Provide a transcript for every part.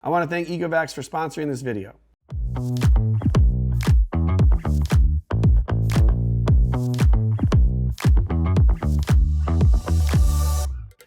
I want to thank Ecovacs for sponsoring this video.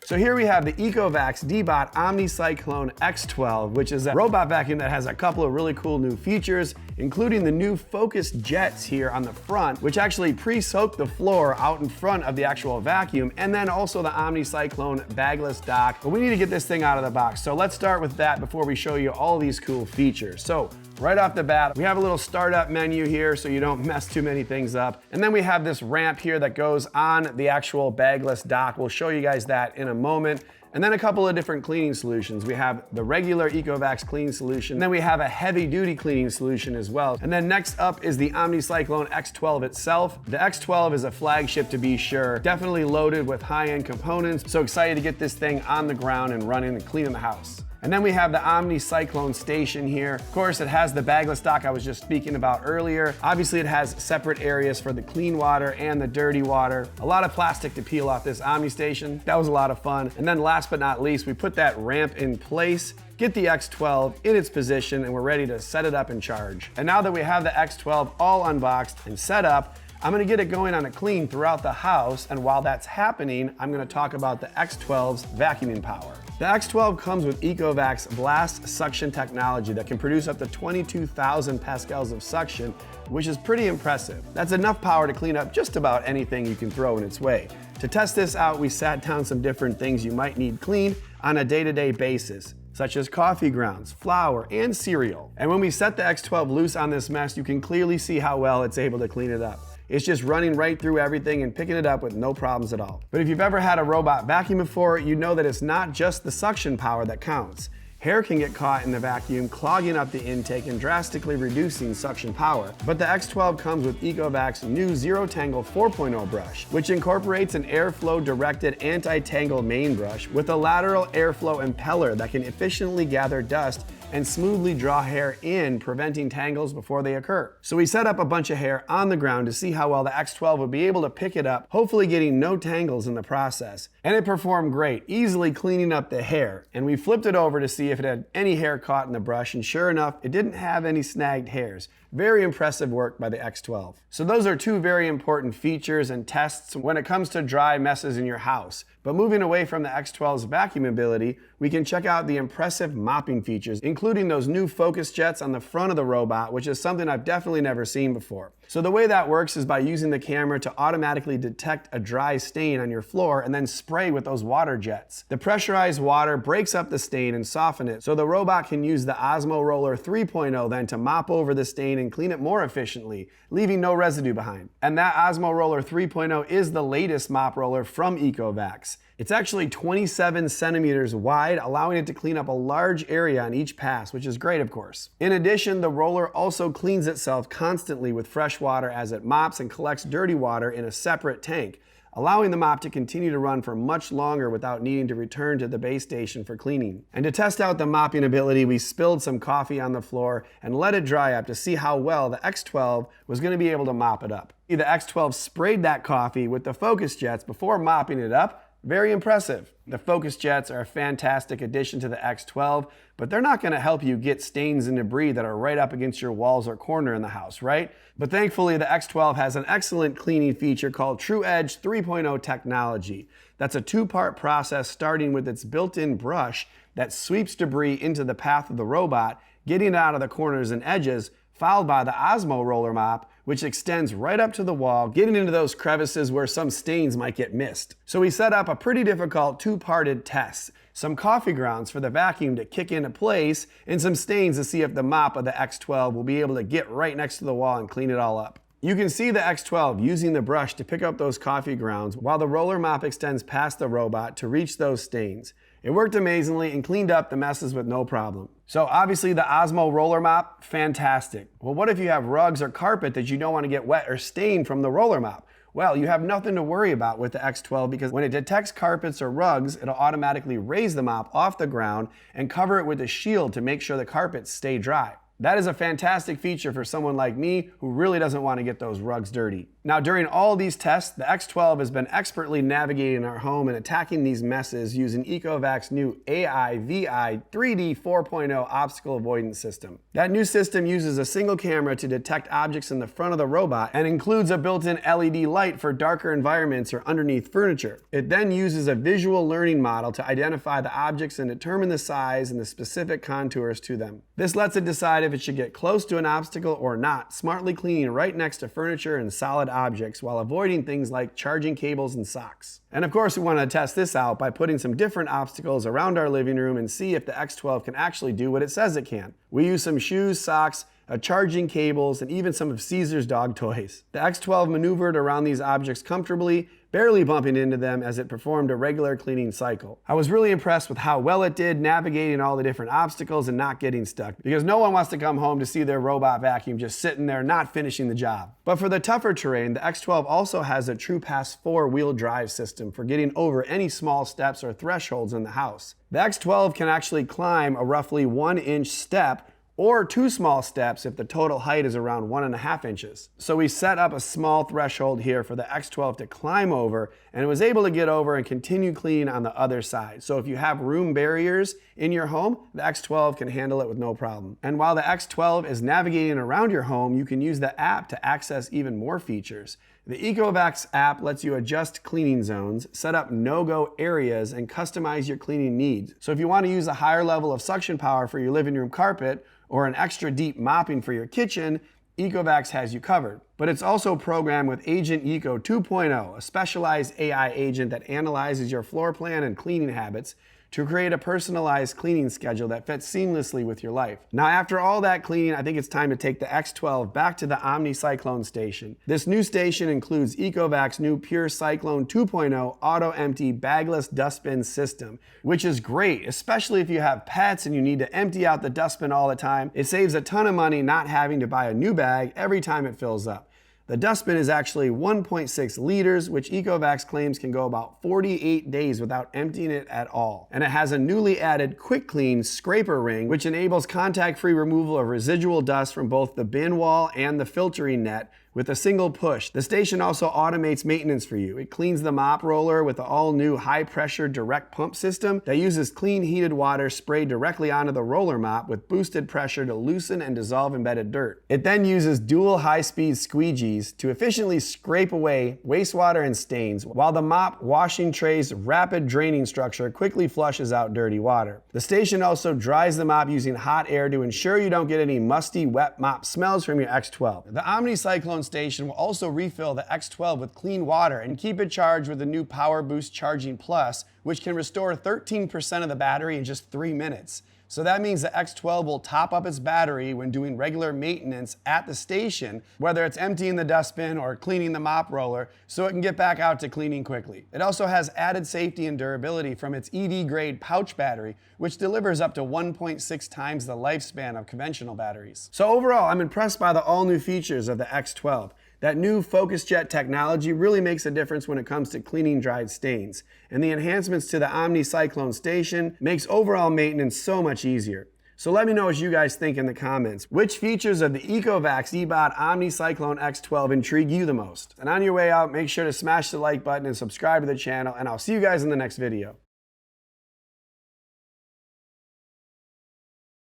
So here we have the Ecovacs DEEBOT OmniCyclone X12, which is a robot vacuum that has a couple of really cool new features, including the new focused jets here on the front, which actually pre-soak the floor out in front of the actual vacuum, and then also the OmniCyclone bagless dock. But we need to get this thing out of the box. So let's start with that before we show you all these cool features. So right off the bat, we have a little startup menu here so you don't mess too many things up. And then we have this ramp here that goes on the actual bagless dock. We'll show you guys that in a moment. And then a couple of different cleaning solutions. We have the regular Ecovacs cleaning solution, and then we have a heavy duty cleaning solution as well. And then next up is the OmniCyclone X12 itself. The X12 is a flagship to be sure, definitely loaded with high-end components. So excited to get this thing on the ground and running and cleaning the house. And then we have the OmniCyclone station here. Of course, it has the bagless dock I was just speaking about earlier. Obviously, it has separate areas for the clean water and the dirty water. A lot of plastic to peel off this Omni station. That was a lot of fun. And then last but not least, we put that ramp in place, get the X12 in its position, and we're ready to set it up and charge. And now that we have the X12 all unboxed and set up, I'm gonna get it going on a clean throughout the house, and while that's happening, I'm gonna talk about the X12's vacuuming power. The X12 comes with Ecovacs blast suction technology that can produce up to 22,000 pascals of suction, which is pretty impressive. That's enough power to clean up just about anything you can throw in its way. To test this out, we sat down some different things you might need cleaned on a day-to-day basis, such as coffee grounds, flour, and cereal. And when we set the X12 loose on this mess, you can clearly see how well it's able to clean it up. It's just running right through everything and picking it up with no problems at all. But if you've ever had a robot vacuum before, you know that it's not just the suction power that counts. Hair can get caught in the vacuum, clogging up the intake and drastically reducing suction power. But the X12 comes with Ecovacs' new Zero Tangle 4.0 brush, which incorporates an airflow directed anti-tangle main brush with a lateral airflow impeller that can efficiently gather dust and smoothly draw hair in, preventing tangles before they occur. So we set up a bunch of hair on the ground to see how well the X12 would be able to pick it up, hopefully getting no tangles in the process. And it performed great, easily cleaning up the hair. And we flipped it over to see if it had any hair caught in the brush, and sure enough, it didn't have any snagged hairs. Very impressive work by the X12. So those are two very important features and tests when it comes to dry messes in your house. But moving away from the X12's vacuum ability, we can check out the impressive mopping features, including those new focus jets on the front of the robot, which is something I've definitely never seen before. So the way that works is by using the camera to automatically detect a dry stain on your floor and then spray with those water jets. The pressurized water breaks up the stain and soften it, so the robot can use the Osmo Roller 3.0 then to mop over the stain and clean it more efficiently, leaving no residue behind. And that Osmo Roller 3.0 is the latest mop roller from Ecovacs. It's actually 27 centimeters wide, allowing it to clean up a large area on each pass, which is great, of course. In addition, the roller also cleans itself constantly with fresh water as it mops and collects dirty water in a separate tank, allowing the mop to continue to run for much longer without needing to return to the base station for cleaning. And to test out the mopping ability, we spilled some coffee on the floor and let it dry up to see how well the X12 was going to be able to mop it up. The X12 sprayed that coffee with the focus jets before mopping it up. Very impressive. The focus jets are a fantastic addition to the X12, but they're not going to help you get stains and debris that are right up against your walls or corner in the house, right? But thankfully, the X12 has an excellent cleaning feature called TrueEdge 3.0 technology. That's a two-part process starting with its built-in brush that sweeps debris into the path of the robot, getting it out of the corners and edges, followed by the Osmo Roller mop, which extends right up to the wall, getting into those crevices where some stains might get missed. So we set up a pretty difficult two-parted test. Some coffee grounds for the vacuum to kick into place, and some stains to see if the mop of the X12 will be able to get right next to the wall and clean it all up. You can see the X12 using the brush to pick up those coffee grounds while the roller mop extends past the robot to reach those stains. It worked amazingly and cleaned up the messes with no problem. So obviously the Osmo Roller Mop, fantastic. Well, what if you have rugs or carpet that you don't want to get wet or stained from the roller mop? Well, you have nothing to worry about with the X12 because when it detects carpets or rugs, it'll automatically raise the mop off the ground and cover it with a shield to make sure the carpets stay dry. That is a fantastic feature for someone like me who really doesn't want to get those rugs dirty. Now, during all these tests, the X12 has been expertly navigating our home and attacking these messes using Ecovacs' new AI-VI 3D 4.0 obstacle avoidance system. That new system uses a single camera to detect objects in the front of the robot and includes a built-in LED light for darker environments or underneath furniture. It then uses a visual learning model to identify the objects and determine the size and the specific contours to them. This lets it decide if it should get close to an obstacle or not, smartly cleaning right next to furniture and solid objects while avoiding things like charging cables and socks. And of course, we want to test this out by putting some different obstacles around our living room and see if the X12 can actually do what it says it can. We use some shoes, socks, charging cables, and even some of Caesar's dog toys. The X12 maneuvered around these objects comfortably, barely bumping into them as it performed a regular cleaning cycle. I was really impressed with how well it did navigating all the different obstacles and not getting stuck, because no one wants to come home to see their robot vacuum just sitting there not finishing the job. But for the tougher terrain, the X12 also has a TruePass 4-wheel drive system for getting over any small steps or thresholds in the house. The X12 can actually climb a roughly 1-inch step or 2 small steps if the total height is around 1.5 inches. So we set up a small threshold here for the X12 to climb over, and it was able to get over and continue cleaning on the other side. So if you have room barriers in your home, the X12 can handle it with no problem. And while the X12 is navigating around your home, you can use the app to access even more features. The Ecovacs app lets you adjust cleaning zones, set up no-go areas, and customize your cleaning needs. So if you want to use a higher level of suction power for your living room carpet or an extra deep mopping for your kitchen, Ecovacs has you covered. But it's also programmed with Agent Eco 2.0, a specialized AI agent that analyzes your floor plan and cleaning habits to create a personalized cleaning schedule that fits seamlessly with your life. Now, after all that cleaning, I think it's time to take the X12 back to the OmniCyclone station. This new station includes Ecovacs' new Pure Cyclone 2.0 auto-empty bagless dustbin system, which is great, especially if you have pets and you need to empty out the dustbin all the time. It saves a ton of money not having to buy a new bag every time it fills up. The dustbin is actually 1.6 liters, which Ecovacs claims can go about 48 days without emptying it at all. And it has a newly added quick clean scraper ring, which enables contact-free removal of residual dust from both the bin wall and the filtering net with a single push. The station also automates maintenance for you. It cleans the mop roller with the all-new high-pressure direct pump system that uses clean heated water sprayed directly onto the roller mop with boosted pressure to loosen and dissolve embedded dirt. It then uses dual high-speed squeegees to efficiently scrape away wastewater and stains, while the mop washing tray's rapid draining structure quickly flushes out dirty water. The station also dries the mop using hot air to ensure you don't get any musty, wet mop smells from your X12. The OmniCyclone station will also refill the X12 with clean water and keep it charged with the new Power Boost Charging Plus, which can restore 13% of the battery in just 3 minutes. So that means the X12 will top up its battery when doing regular maintenance at the station, whether it's emptying the dustbin or cleaning the mop roller, so it can get back out to cleaning quickly. It also has added safety and durability from its EV-grade pouch battery, which delivers up to 1.6 times the lifespan of conventional batteries. So overall, I'm impressed by the all-new features of the X12. That new Focus Jet technology really makes a difference when it comes to cleaning dried stains. And the enhancements to the OmniCyclone station makes overall maintenance so much easier. So let me know what you guys think in the comments. Which features of the Ecovacs DEEBOT OmniCyclone X12 intrigue you the most? And on your way out, make sure to smash the like button and subscribe to the channel, and I'll see you guys in the next video.